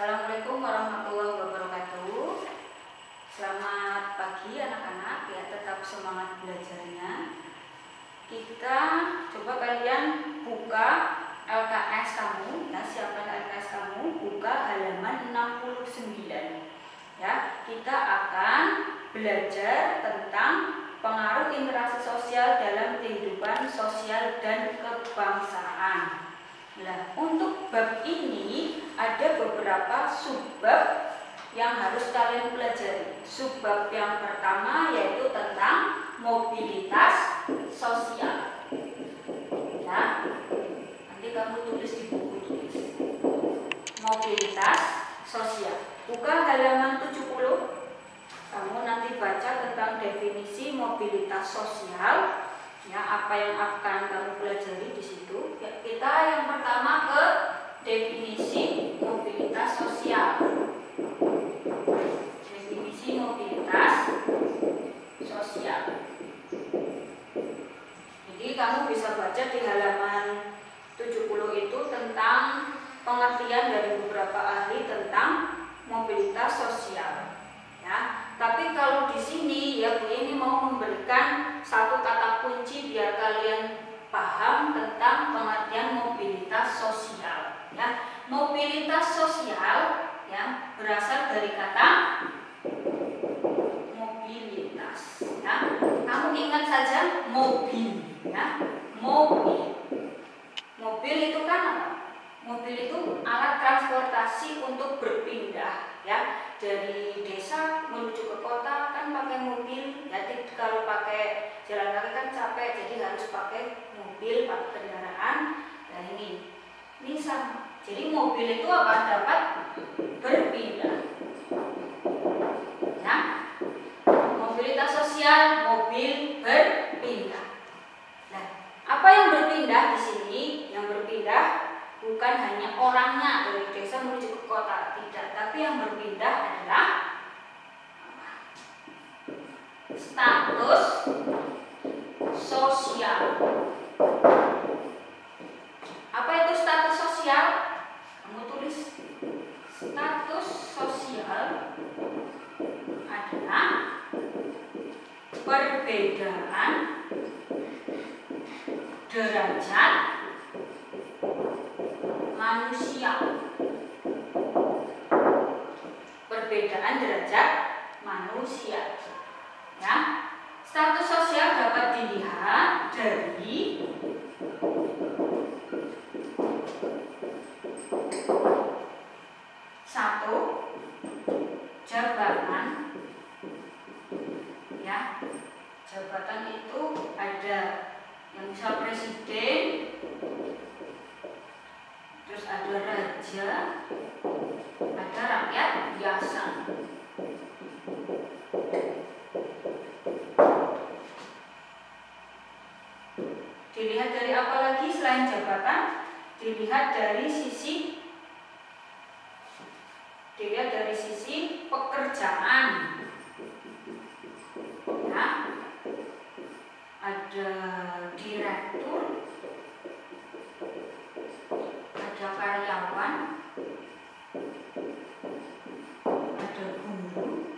Assalamualaikum warahmatullahi wabarakatuh. Selamat pagi anak-anak, ya tetap semangat belajarnya. Kita coba kalian buka LKS kamu, ya siapkan LKS kamu, buka halaman 69. Ya, kita akan belajar tentang pengaruh interaksi sosial dalam kehidupan sosial dan kebangsaan. Nah, untuk bab ini ada beberapa subbab yang harus kalian pelajari. Subbab yang pertama yaitu tentang mobilitas sosial. Ya, nanti kamu tulis di buku tulis. Mobilitas sosial. Buka halaman 70. Kamu nanti baca tentang definisi mobilitas sosial. Ya, apa yang akan kamu pelajari di situ? Ya, kita yang pertama ke definisi mobilitas sosial. Definisi mobilitas sosial. Jadi kamu bisa baca di halaman 70 itu tentang pengertian dari beberapa ahli tentang mobilitas sosial. Ya, tapi kalau di sini ya Bu ini mau memberikan satu kata kunci biar kalian paham tentang pengertian mobilitas sosial. Ya, mobilitas sosial ya berasal dari kata mobilitas. Ya, kamu ingat saja mobil. Ya, mobil. Mobil itu kan apa? Mobil itu alat transportasi untuk berpindah, ya, dari desa menuju ke kota kan pakai mobil. Jadi kalau pakai jalan kaki kan capek, jadi harus pakai mobil, pakai kendaraan. Nah ini sama. Jadi mobil itu apa? Dapat berpindah. Ya, mobilitas sosial, mobil berpindah. Nah, apa yang berpindah di sini? Yang berpindah bukan hanya orangnya dari desa menuju ke kota, tidak, tapi yang berpindah adalah status sosial. Apa itu status sosial? Kamu tulis. Status sosial adalah perbedaan derajat manusia. Perbedaan derajat manusia. Ya, status sosial dapat dilihat dari satu, jabatan. Ya, jabatan itu ada yang bisa presiden, terus ada raja, ada rakyat biasa. Dilihat dari apa lagi selain jabatan? Dilihat dari sisi pekerjaan. Ya, ada direktur, ada karyawan, ada guru,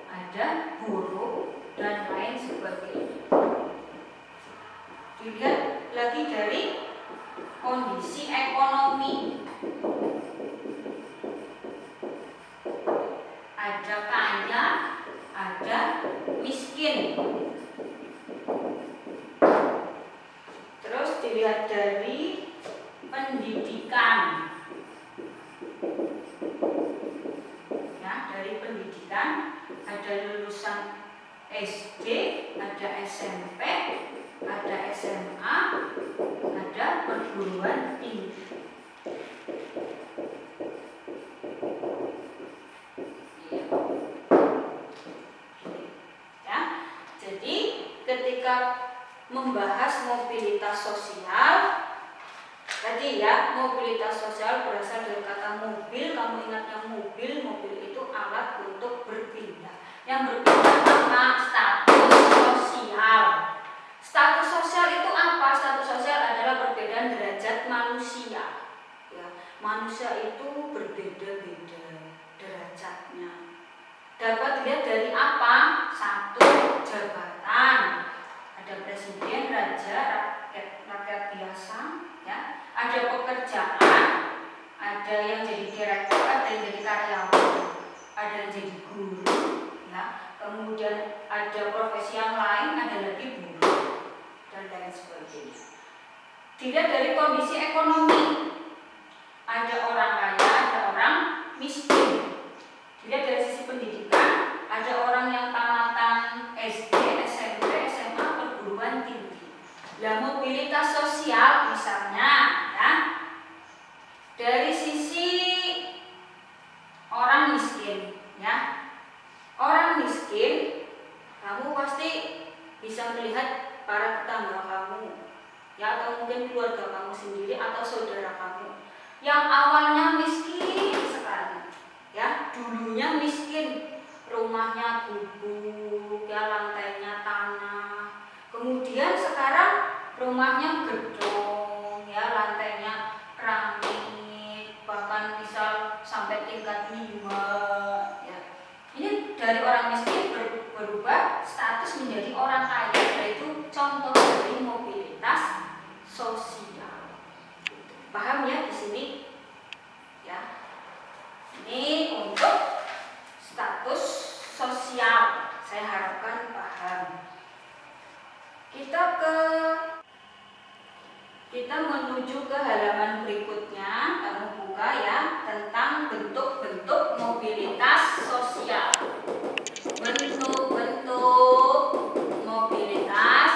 ada buruh, dan lain sebagainya. Dilihat lagi dari kondisi ekonomi. Ada kaya, ada miskin. Terus dilihat dari pendidikan. Ya, dari pendidikan ada lulusan SD, ada SMP, ada SMA, ada perguruan tinggi. Ya, jadi ketika membahas mobilitas sosial tadi ya, mobilitas sosial berasal dari kata mobil. Kamu ingatnya mobil itu alat untuk berpindah. Yang berpindah apa? Status sosial. Status sosial itu apa? Status sosial adalah perbedaan derajat manusia. Ya, manusia itu berbeda-beda derajatnya. Dapat dilihat dari apa? Satu, jabatan. Ada presiden, raja, rakyat biasa, ya. Ada pekerjaan, ada yang jadi direktur, ada yang jadi karyawan, ada yang jadi guru, ya. Kemudian ada profesi yang lain, ada lagi buruh dan lain sebagainya. Dilihat dari kondisi ekonomi, ada orang kaya, ada orang miskin. Dilihat dari sisi pendidikan, ada orang yang tamatan SD, SMP, SMA, perguruan tinggi. Lah mobilitas sosial misalnya, ya, dari sisi orang miskin, ya, orang miskin, kamu pasti bisa melihat para tetangga kamu, ya, atau mungkin keluarga kamu sendiri atau saudara kamu yang awalnya miskin sekali, ya, dulunya miskin, rumahnya gubuk, ya, lantainya tanah, kemudian sekarang rumahnya gedung, ya, lantainya keramik, bahkan misal sampai tingkat 5, ya. Ini dari orang miskin berubah status menjadi orang kaya, yaitu contoh dari mobilitas sosial. Paham ya di sini? Ya. Ini untuk status sosial. Saya harapkan paham. Kita menuju ke halaman berikutnya. Kamu buka ya, tentang bentuk-bentuk mobilitas sosial. Bentuk-bentuk mobilitas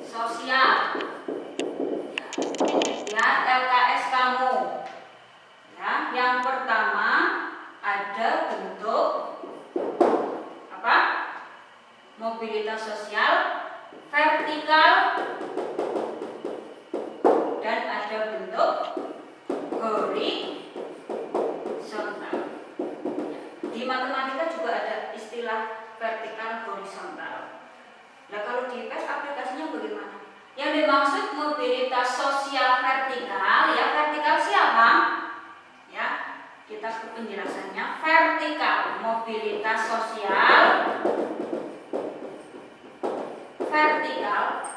sosial. Lihat LKS kamu. Ya, yang pertama ada bentuk apa? Mobilitas sosial vertikal dan ada bentuk horizontal. Di matematika juga ada istilah vertikal horizontal. Nah, kalau di IPS aplikasinya bagaimana? Yang dimaksud mobilitas sosial vertikal, ya, vertikal siapa? Ya, kita ke penjelasannya. Vertikal mobilitas sosial vertikal,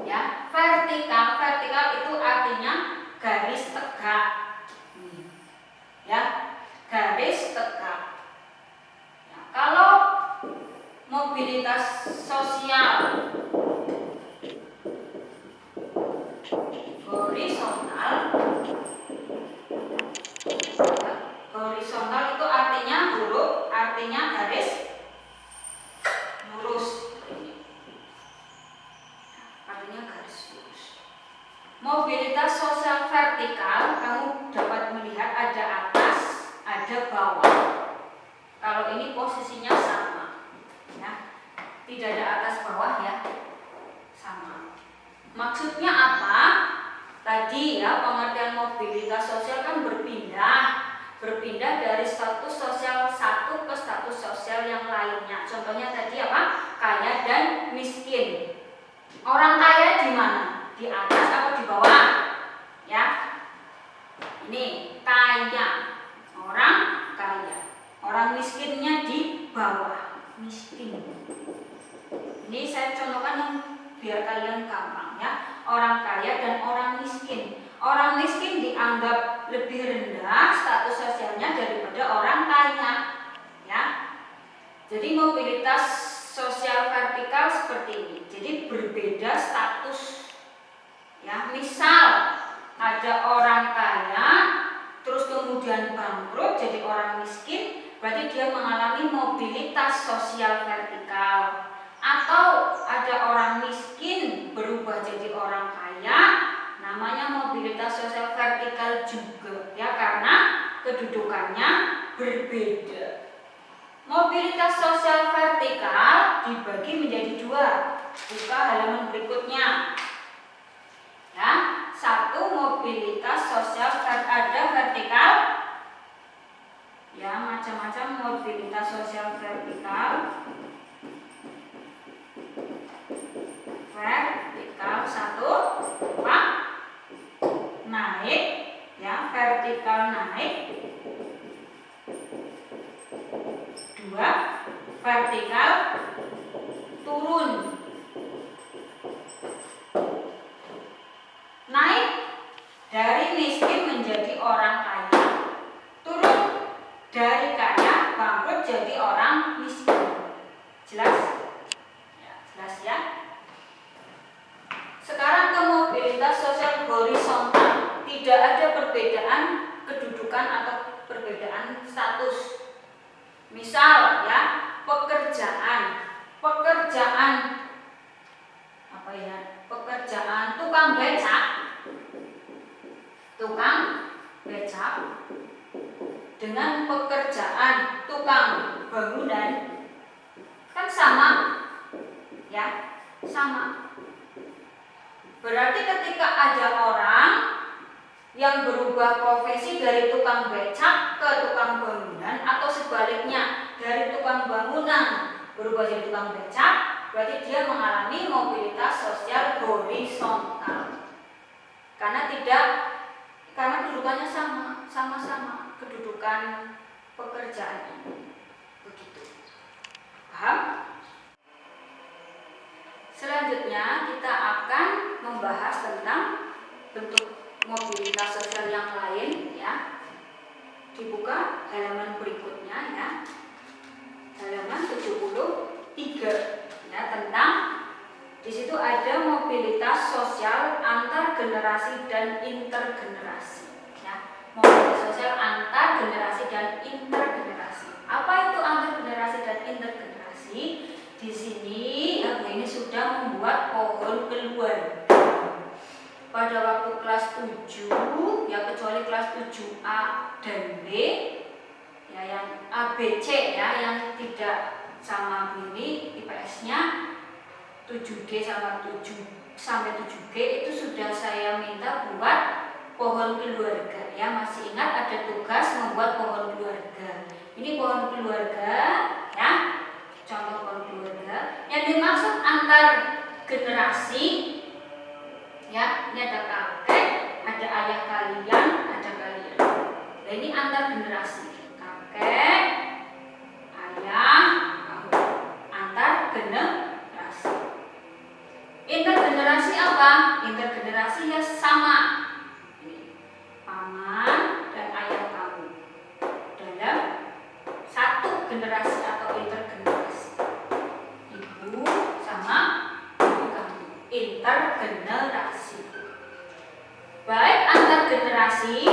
ya, vertikal itu artinya garis tegak, ya, garis tegak. Ya, kalau mobilitas sosial horizontal, ya, horizontal itu artinya huruf, artinya garis lurus, artinya garis lurus. Mobilitas sosial vertikal, kamu dapat melihat ada atas, ada bawah. Kalau ini posisinya sama, ya, tidak ada atas bawah, ya, sama. Maksudnya apa? Tadi, ya, pengertian mobilitas sosial kan berpindah dari status sosial satu ke status sosial yang lainnya. Contohnya tadi apa? Kaya dan miskin. Orang kaya di mana? Di atas atau di bawah? Ya. Ini kaya. Orang kaya. Orang miskinnya di bawah. Miskin. Ini saya contohkan yang biar kalian gampang, ya. Orang kaya dan orang miskin. Orang miskin dianggap lebih rendah status sosialnya daripada orang kaya, ya. Jadi mobilitas sosial vertikal seperti ini. Jadi berbeda status, ya. Misal ada orang kaya terus kemudian bangkrut jadi orang miskin, berarti dia mengalami mobilitas sosial vertikal. Atau ada orang miskin berubah jadi orang kaya, namanya mobilitas sosial vertikal juga, ya, karena kedudukannya berbeda. Mobilitas sosial vertikal dibagi menjadi dua. Buka halaman berikutnya. Ya, satu mobilitas sosial ada vertikal. Ya, macam-macam mobilitas sosial vertikal. Vertikal satu, apa? vertikal naik, 2 vertikal turun. Naik dari miskin menjadi orang kaya, turun dari kaya bangkrut jadi orang miskin. Jelas? Ya, jelas ya. Sekarang ke mobilitas sosial horizontal. Tidak ada perbedaan kedudukan atau perbedaan status. Misal ya, pekerjaan apa ya? Pekerjaan tukang becak dengan pekerjaan tukang bangunan kan sama ya, sama. Berarti ketika ada orang yang berubah profesi dari tukang becak ke tukang bangunan atau sebaliknya dari tukang bangunan berubah jadi tukang becak, berarti dia mengalami mobilitas sosial horizontal. Karena kedudukannya sama-sama kedudukan pekerjaan ini. Begitu. Paham? Selanjutnya kita akan membahas tentang bentuk mobilitas sosial yang lain ya. Dibuka halaman berikutnya ya. Halaman 73 ya, tentang di situ ada mobilitas sosial antar generasi dan intergenerasi ya. Mobilitas sosial antar generasi dan intergenerasi. Apa itu antar generasi dan intergenerasi? Di sini ini sudah membuat pohon keluarga. Pada waktu kelas 7 ya, kecuali kelas 7A dan B ya, yang A, B, C ya, yang tidak sama ini IPS-nya 7D sampai 7G itu sudah saya minta buat pohon keluarga ya. Masih ingat ada tugas membuat pohon keluarga. Ini pohon keluarga ya. Contoh pohon keluarga yang dimaksud antar generasi ya. Ini ada kakek, ada ayah kalian, ada kalian. Nah, ini antar generasi. Kakek, ayah, kamu. Antar generasi. Intergenerasi apa? Intergenerasi ya sama. Paman dan ayah kamu dalam satu generasi atau intergenerasi. Ibu sama ibu kamu. Intergenerasi. Baik antar generasi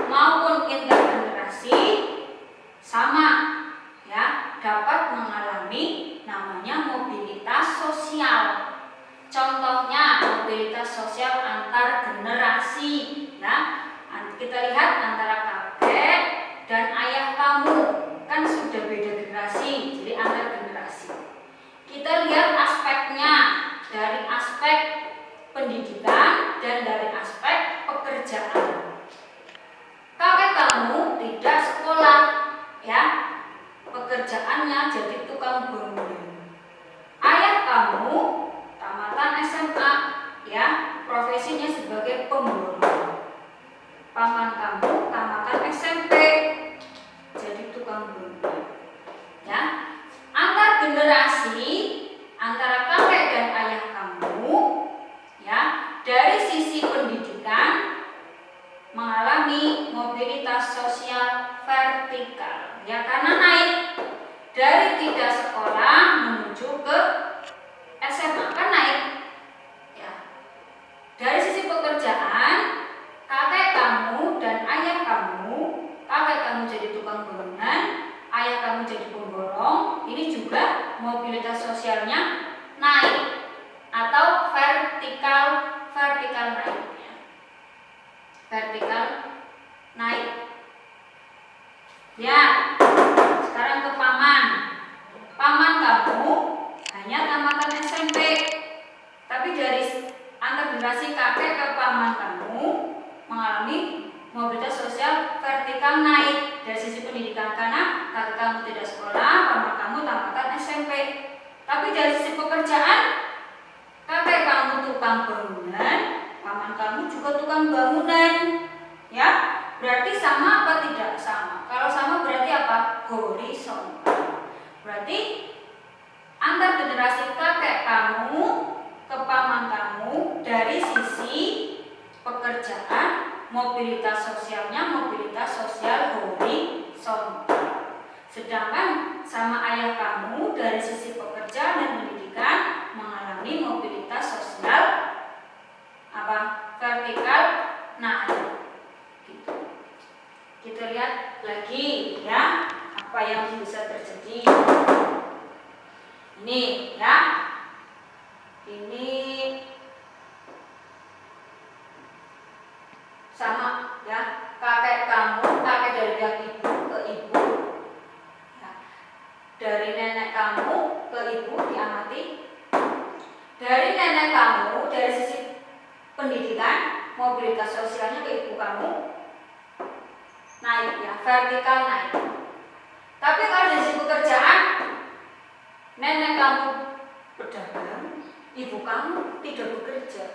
maupun intergenerasi sama ya, dapat mengalami namanya mobilitas sosial. Contohnya mobilitas sosial antar generasi ya. Kita lihat antara kakek dan ayah kamu kan sudah beda generasi, jadi antar generasi. Kita lihat aspeknya dari aspek pendidikan dan dari aspek pekerjaan. Kakek kamu tidak sekolah ya, pekerjaannya jadi tukang bangunan. Ayah kamu tamatan SMA ya, profesinya sebagai pemborong. Paman kamu tamatan SMP jadi tukang bangunan ya. Antar generasi antara kakek dan ayah kamu ya, dari sisi pendidikan mengalami mobilitas sosial vertikal ya, karena naik dari tidak sekolah menuju ke SMA kan naik ya. Dari sisi pekerjaan kakek kamu dan ayah kamu, kakek kamu jadi tukang bangunan, ayah kamu jadi pemborong, ini juga mobilitas sosialnya naik atau vertikal naik ya. Vertikal naik ya. Sekarang ke paman. Paman kamu hanya tamatan SMP, tapi dari antar generasi kakek ke paman kamu mengalami mobilitas sosial vertikal naik dari sisi pendidikan, karena kakek kamu tidak sekolah, paman kamu tamatan SMP. Tapi dari sisi pekerjaan, kakek kamu tukang bangunan, paman kamu juga tukang bangunan ya. berarti sama apa tidak sama? Kalau sama berarti apa? Horizontal. Berarti antar generasi kakek kamu ke paman kamu dari sisi pekerjaan, mobilitas sosialnya mobilitas sosial horizontal. Sedangkan sama ayah kamu dari sisi pekerjaan dan pendidikan mengalami mobilitas sosial apa? Vertikal naik. Gitu. Kita lihat lagi ya apa yang bisa terjadi. Ini ya. Ini sama ya, kakek kamu, kakek dari pihak ibu ke ibu ya. Dari nenek kamu ke ibu diamati. Dari nenek kamu dari sisi pendidikan mobilitas sosialnya ke ibu kamu naik ya, vertikal naik. Tapi kalau dari sisi pekerjaan nenek kamu berdagang, ibu kamu tidak bekerja,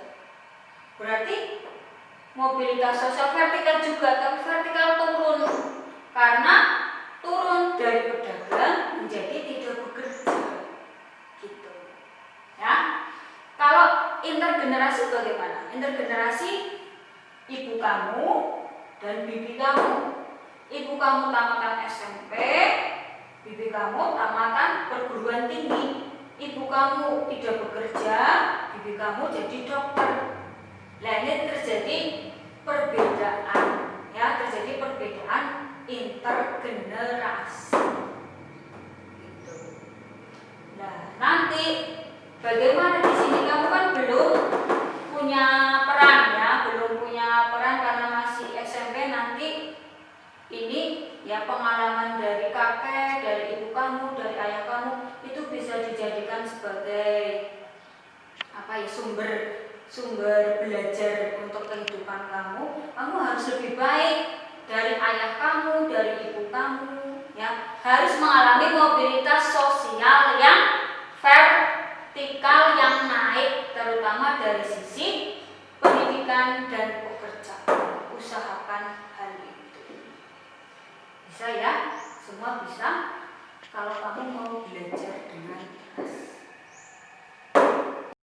berarti mobilitas sosial vertikal juga, tapi vertikal turun karena turun dari pedagang menjadi tidak bekerja gitu ya. Kalau intergenerasi bagaimana? Intergenerasi ibu kamu dan bibi kamu. Ibu kamu tamatan SMP, bibi kamu tamatan perguruan tinggi. Ibu kamu tidak bekerja, bibi kamu jadi dokter. Nah, ini terjadi perbedaan ya, terjadi perbedaan intergenerasi gitu. Nah, nanti bagaimana di sini kamu kan belum punya peran ya, belum punya peran karena masih SMP. Nanti ini ya pengalaman dari kakek, dari ibu kamu, dari ayah kamu itu bisa dijadikan sebagai apa ya, sumber belajar untuk kehidupan kamu. Kamu harus lebih baik dari ayah kamu, dari ibu kamu ya, harus mengalami mobilitas sosial yang vertikal yang naik, terutama dari sisi pendidikan dan pekerjaan. Usahakan hal itu. Bisa ya, semua bisa kalau kamu mau belajar dengan keras.